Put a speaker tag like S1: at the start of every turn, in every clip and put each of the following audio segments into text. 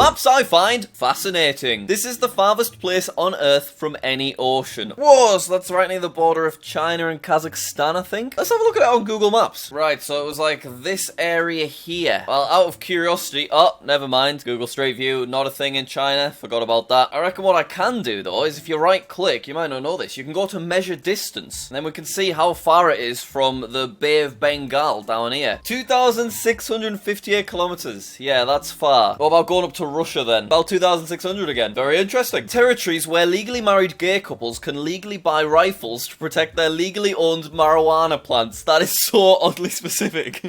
S1: Maps I find fascinating. This is the farthest place on Earth from any ocean. Whoa, so that's right near the border of China and Kazakhstan, I think. Let's have a look at it on Google Maps. Right, so it was like this area here. Well, out of curiosity, oh, never mind. Google Street View, not a thing in China. Forgot about that. I reckon what I can do, though, is if you right-click, you might not know this, you can go to measure distance. And then we can see how far it is from the Bay of Bengal down here. 2,658 kilometers. Yeah, that's far. What about going up to Russia, then? About 2,600 again. Very interesting. Territories where legally married gay couples can legally buy rifles to protect their legally owned marijuana plants. That is so oddly specific.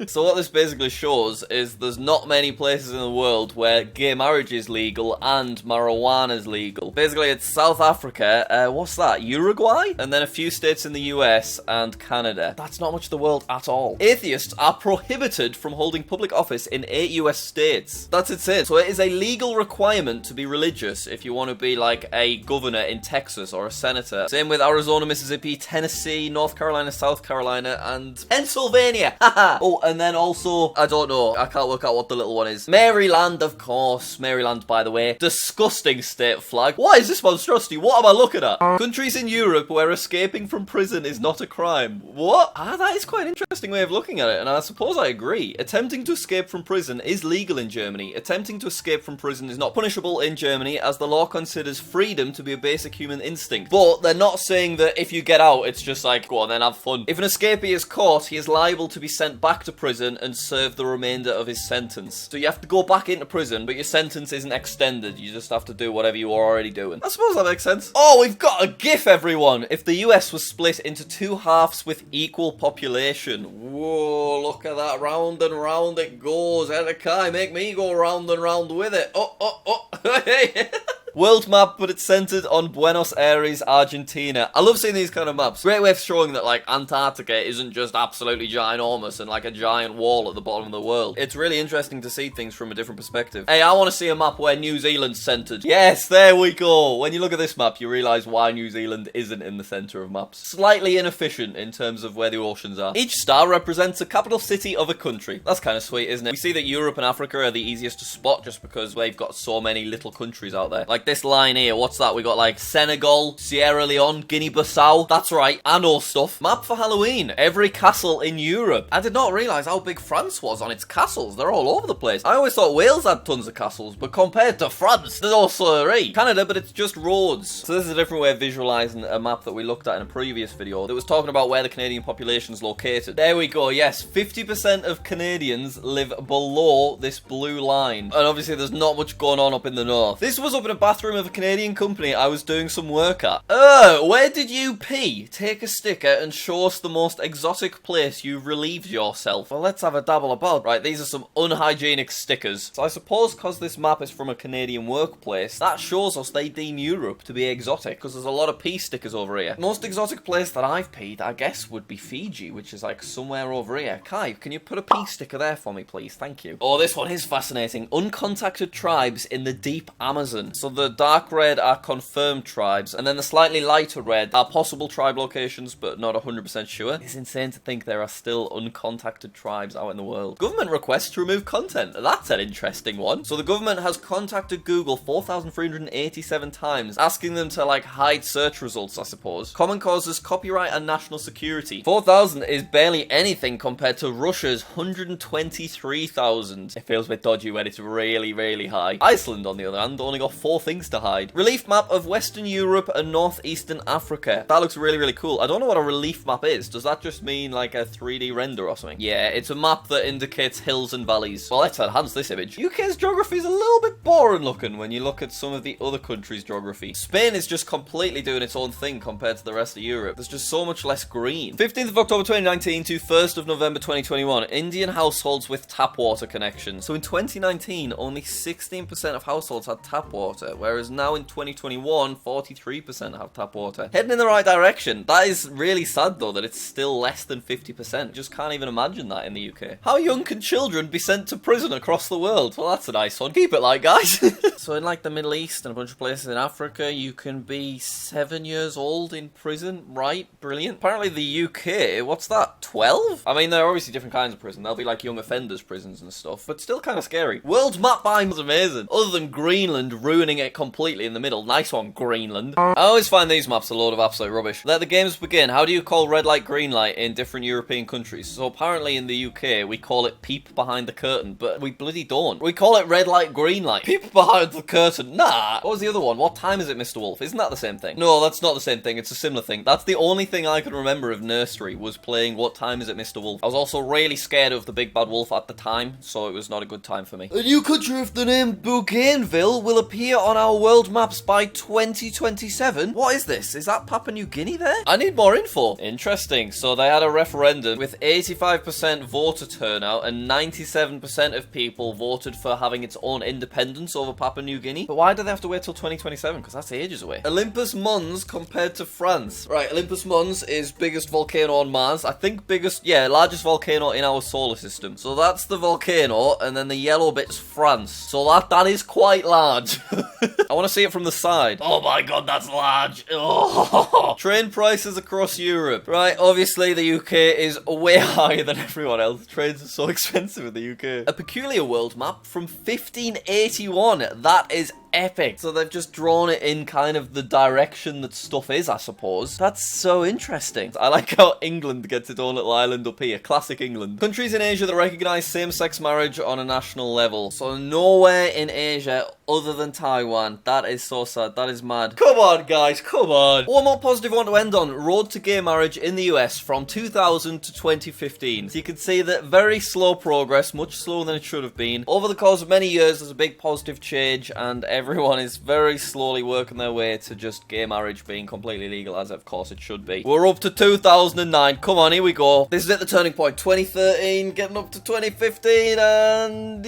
S1: So what this basically shows is there's not many places in the world where gay marriage is legal and marijuana is legal. Basically, it's South Africa, what's that, Uruguay? And then a few states in the US and Canada. That's not much of the world at all. Atheists are prohibited from holding public office in 8 US states. That's insane. So it is a legal requirement to be religious if you want to be like a governor in Texas or a senator. Same with Arizona, Mississippi, Tennessee, North Carolina, South Carolina, and Pennsylvania. Haha. Oh, and then also, I don't know, I can't work out what the little one is. Maryland, of course. Maryland, by the way. Disgusting state flag. What is this monstrosity? What am I looking at? Countries in Europe where escaping from prison is not a crime. What? That is quite an interesting way of looking at it, and I suppose I agree. Attempting to escape from prison is legal in Germany. Attempting to escape from prison is not punishable in Germany, as the law considers freedom to be a basic human instinct. But they're not saying that if you get out, it's just like, go on then, have fun. If an escapee is caught, he is liable to be sent back to prison and serve the remainder of his sentence. So you have to go back into prison, but your sentence isn't extended. You just have to do whatever you are already doing. I suppose that makes sense. Oh, we've got a GIF, everyone! If the US was split into two halves with equal population. Whoa, look at that. Round and round it goes. Edekai, make me go round and round with it. Oh. Hey. World map, but it's centered on Buenos Aires, Argentina. I love seeing these kind of maps. Great way of showing that, like, Antarctica isn't just absolutely ginormous and like a giant wall at the bottom of the world. It's really interesting to see things from a different perspective. Hey, I want to see a map where New Zealand's centered. Yes, there we go. When you look at this map, you realize why New Zealand isn't in the center of maps. Slightly inefficient in terms of where the oceans are. Each star represents a capital city of a country. That's kind of sweet, isn't it? We see that Europe and Africa are the easiest to spot just because they've got so many little countries out there. Like this line here, what's that? We got like Senegal, Sierra Leone, Guinea-Bissau. That's right, I know stuff. Map for Halloween. Every castle in Europe. I did not realise how big France was on its castles. They're all over the place. I always thought Wales had tons of castles, but compared to France, there's also Canada, but it's just roads. So this is a different way of visualising a map that we looked at in a previous video that was talking about where the Canadian population is located. There we go, yes. 50% of Canadians live below this blue line. And obviously there's not much going on up in the north. This was up in a bathroom of a Canadian company I was doing some work at. Where did you pee? Take a sticker and show us the most exotic place you've relieved yourself. Well, let's have a dabble about. Right, these are some unhygienic stickers. So I suppose because this map is from a Canadian workplace, that shows us they deem Europe to be exotic, because there's a lot of pee stickers over here. Most exotic place that I've peed, I guess, would be Fiji, which is like somewhere over here. Kai, can you put a pee sticker there for me, please? Thank you. Oh, this one is fascinating. Uncontacted tribes in the deep Amazon. So the dark red are confirmed tribes, and then the slightly lighter red are possible tribe locations, but not 100% sure. It's insane to think there are still uncontacted tribes out in the world. Government requests to remove content. That's an interesting one. So the government has contacted Google 4,387 times, asking them to, like, hide search results, I suppose. Common causes, copyright, and national security. 4,000 is barely anything compared to Russia's 123,000. It feels a bit dodgy when it's really, really high. Iceland, on the other hand, only got 4 things to hide. Relief map of Western Europe and Northeastern Africa. That looks really, really cool. I don't know what a relief map is. Does that just mean like a 3D render or something? Yeah, it's a map that indicates hills and valleys. Well, let's enhance this image. UK's geography is a little bit boring looking when you look at some of the other countries' geography. Spain is just completely doing its own thing compared to the rest of Europe. There's just so much less green. 15th of October 2019 to 1st of November 2021. Indian households with tap water connection. So in 2019, only 16% of households had tap water. whereas now in 2021, 43% have tap water. Heading in the right direction. That is really sad, though, that it's still less than 50%. Just can't even imagine that in the UK. How young can children be sent to prison across the world? Well, that's a nice one. Keep it light, guys. So in like the Middle East and a bunch of places in Africa, you can be 7 years old in prison, right? Brilliant. Apparently the UK, what's that, 12? I mean, there are obviously different kinds of prison. There'll be like young offenders prisons and stuff, but still kind of scary. World map by was amazing. Other than Greenland ruining it completely in the middle. Nice one, Greenland. I always find these maps a load of absolute rubbish. Let the games begin. How do you call red light, green light in different European countries? So apparently in the UK, we call it peep behind the curtain, but we bloody don't. We call it red light, green light. Peep behind the curtain. Nah. What was the other one? What time is it, Mr. Wolf? Isn't that the same thing? No, that's not the same thing. It's a similar thing. That's the only thing I can remember of nursery was playing What Time Is It, Mr. Wolf. I was also really scared of the big bad wolf at the time, so it was not a good time for me. A new country of the name Bougainville will appear on our world maps by 2027. What is this? Is that Papua New Guinea there? I need more info. Interesting. So they had a referendum with 85% voter turnout and 97% of people voted for having its own independence over Papua New Guinea. But why do they have to wait till 2027? Because that's ages away. Olympus Mons compared to France. Right, Olympus Mons is biggest volcano on Mars. I think largest volcano in our solar system. So that's the volcano, and then the yellow bit's France. So that is quite large. I want to see it from the side. Oh my god, that's large. Oh. Train prices across Europe. Right, obviously the UK is way higher than everyone else. Trains are so expensive in the UK. A peculiar world map from 1581. That is epic. So they've just drawn it in kind of the direction that stuff is, I suppose. That's so interesting. I like how England gets its own little island up here. Classic England. Countries in Asia that recognise same-sex marriage on a national level. So nowhere in Asia other than Taiwan. That is so sad. That is mad. Come on, guys. Come on. One more positive one to end on. Road to gay marriage in the US from 2000 to 2015. So you can see that very slow progress, much slower than it should have been. Over the course of many years, there's a big positive change, and everyone is very slowly working their way to just gay marriage being completely legal, as of course it should be. We're up to 2009. Come on, here we go. This is at the turning point. 2013, getting up to 2015, and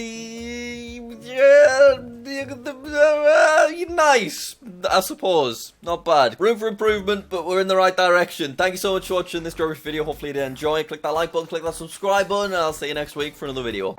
S1: nice, I suppose. Not bad. Room for improvement, but we're in the right direction. Thank you so much for watching this geography video. Hopefully you did enjoy. Click that like button, click that subscribe button, and I'll see you next week for another video.